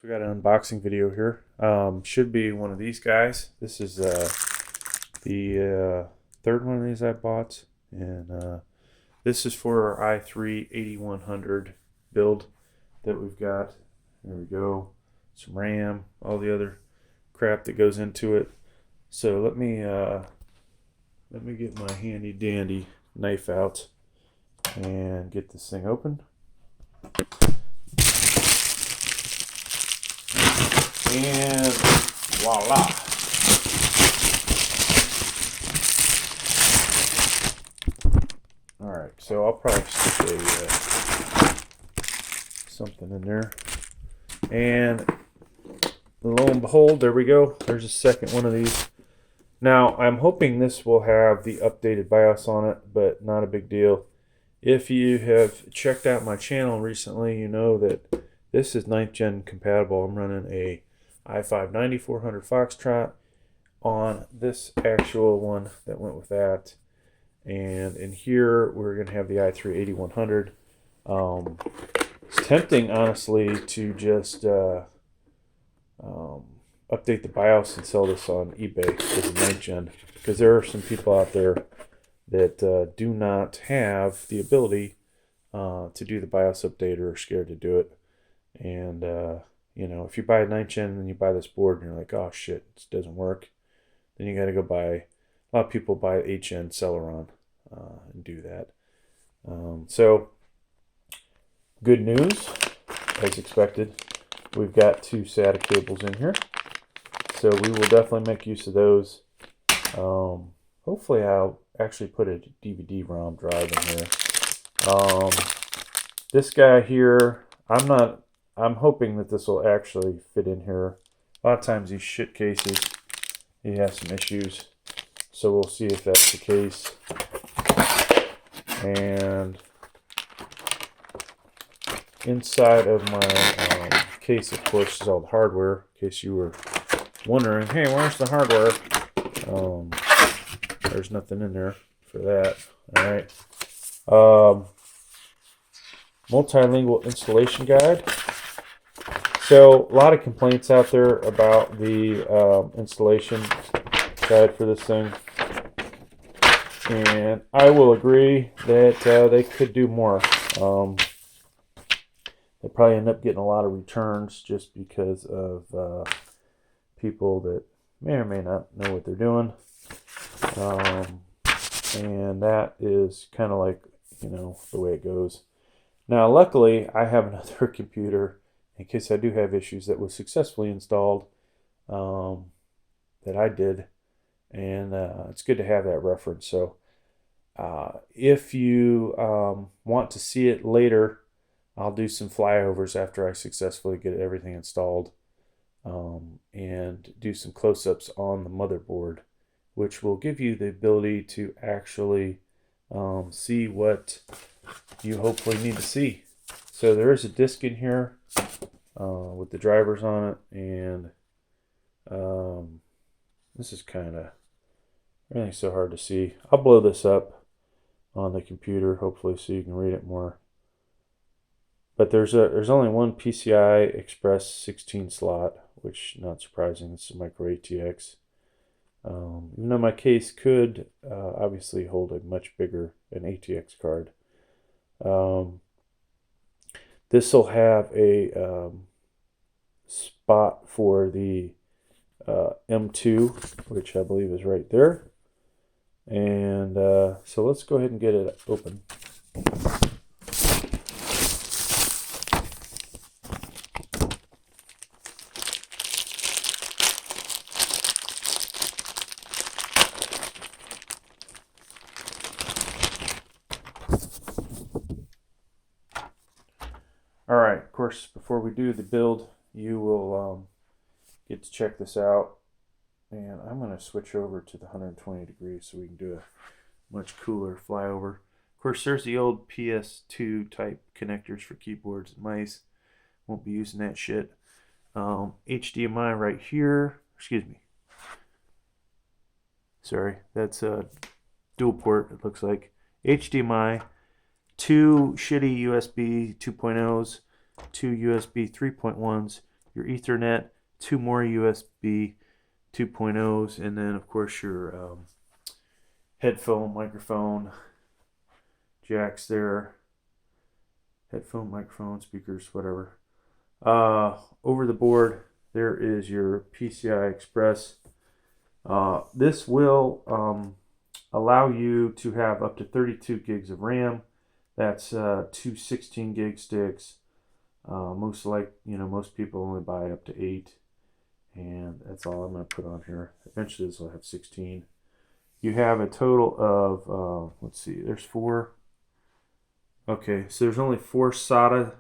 We got an unboxing video here. Should be one of these guys. This is the third one of these I bought, and this is for our i3-8100 build that we've got. There we go. Some RAM, all the other crap that goes into it. So let me get my handy dandy knife out and get this thing open. And voila. Alright, so I'll probably stick something in there. And lo and behold, there we go. There's a second one of these. Now, I'm hoping this will have the updated BIOS on it, but not a big deal. If you have checked out my channel recently, you know that this is 9th gen compatible. I'm running a i5-9400 Foxtrot on this actual one that went with that. And in here, we're going to have the i3-8100. It's tempting, honestly, to just update the BIOS and sell this on eBay as a 9th gen, because there are some people out there that do not have the ability to do the BIOS update or are scared to do it. And you know, if you buy a 9th gen and you buy this board and you're like, oh shit, this doesn't work, then you got to go buy. A lot of people buy 8th gen Celeron and do that. So good news, as expected, we've got 2 SATA cables in here, so we will definitely make use of those. Hopefully I'll actually put a DVD-ROM drive in here. This guy here, I'm hoping that this will actually fit in here. A lot of times these shit cases, you have some issues, so we'll see if that's the case. And inside of my case, of course, is all the hardware, in case you were wondering, hey, where's the hardware? There's nothing in there for that. All right. Multilingual installation guide. So a lot of complaints out there about the installation guide for this thing, and I will agree that they could do more. They probably end up getting a lot of returns just because of people that may or may not know what they're doing, and that is kind of like, you know, the way it goes. Now, luckily, I have another computer in case I do have issues that was successfully installed, that I did, and it's good to have that reference. So if you want to see it later, I'll do some flyovers after I successfully get everything installed, and do some close-ups on the motherboard, which will give you the ability to actually see what you hopefully need to see. So there is a disc in here with the drivers on it, and this is kind of really so hard to see. I'll blow this up on the computer, hopefully, so you can read it more. But there's only one PCI Express 16 slot, which not surprising. It's a micro ATX. Even though my case could obviously hold a much bigger an ATX card. This will have a spot for the M2, which I believe is right there. And so let's go ahead and get it open. Alright, of course, before we do the build, you will get to check this out. And I'm going to switch over to the 120 degrees so we can do a much cooler flyover. Of course, there's the old PS2 type connectors for keyboards and mice. Won't be using that shit. HDMI right here. Excuse me. Sorry, that's a dual port, it looks like. HDMI, 2 shitty USB 2.0s, 2 USB 3.1s, your Ethernet, 2 more USB 2.0s, and then of course your headphone, microphone jacks there. Headphone, microphone, speakers, whatever. Over the board, there is your PCI Express. This will allow you to have up to 32 gigs of RAM. That's 2 16 gig sticks. Most people only buy up to 8, and that's all I'm going to put on here. Eventually, this will have 16. You have a total of let's see, there's 4. Okay, so there's only 4 SATAs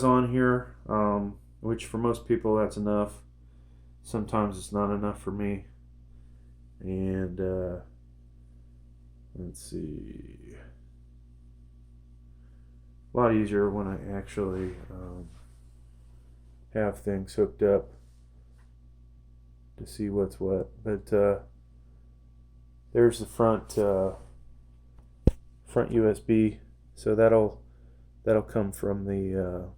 on here, which for most people that's enough. Sometimes it's not enough for me. And let's see, a lot easier when I actually have things hooked up to see what's what. But there's the front USB, so that'll come from the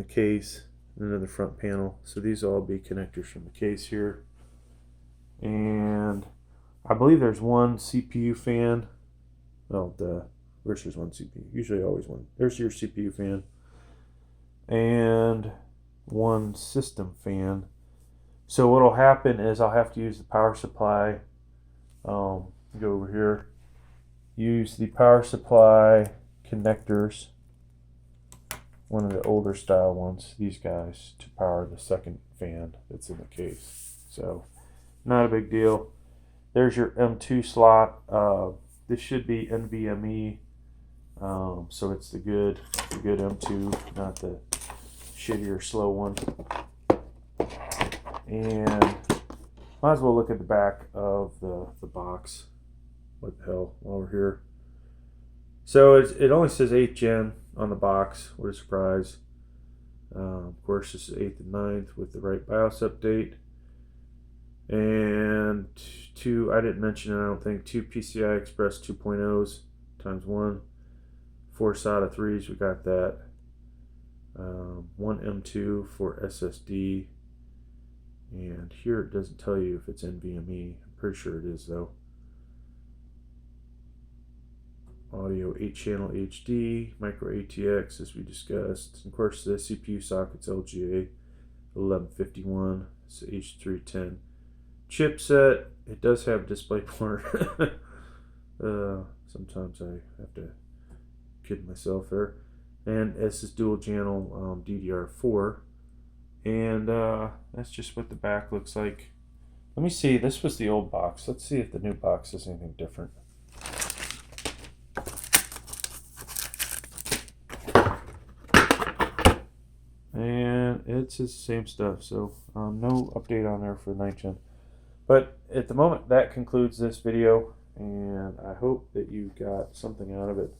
case, and then the front panel. So these will all be connectors from the case here. And I believe there's one CPU fan. Oh, where's one CPU? Usually always one. There's your CPU fan. And one system fan. So what'll happen is I'll have to use the power supply. Go over here. Use the power supply connectors. One of the older style ones, these guys, to power the second fan that's in the case. So not a big deal. There's your M2 slot. This should be NVMe, so it's the good M2, not the shittier slow one. And might as well look at the back of the box. What the hell, while we're here. So it only says 8th gen on the box. What a surprise. Of course, this is 8th and 9th with the right BIOS update. And 2, I didn't mention it, I don't think, 2 PCI Express 2.0s times 1. 4 SATA 3s, we got that. 1 M2 for SSD. And here it doesn't tell you if it's NVMe. I'm pretty sure it is though. Audio 8-channel HD, micro ATX as we discussed. And of course the CPU socket's LGA 1151. It's a H310 chipset. It does have DisplayPort. Sometimes I have to kid myself there. And this is dual channel DDR4. And that's just what the back looks like. Let me see, this was the old box. Let's see if the new box is anything different. And it's the same stuff, so no update on there for 9th gen. But at the moment, that concludes this video, and I hope that you got something out of it.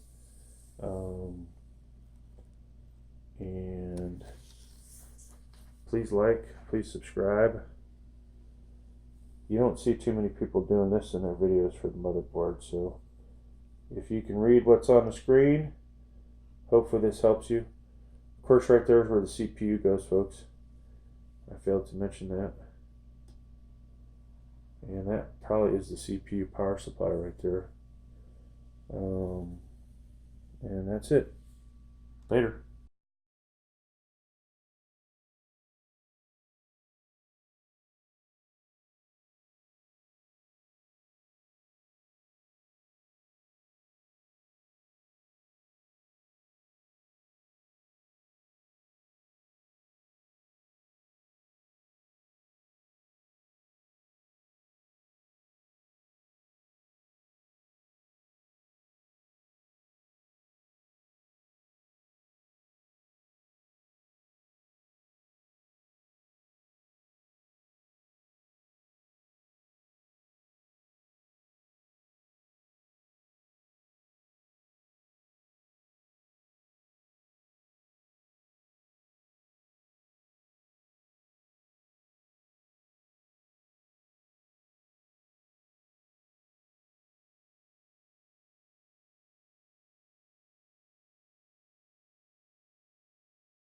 And please like, please subscribe. You don't see too many people doing this in their videos for the motherboard, so if you can read what's on the screen, hopefully this helps you. Of course, right there is where the CPU goes, folks. I failed to mention that. And that probably is the CPU power supply right there. And that's it. Later.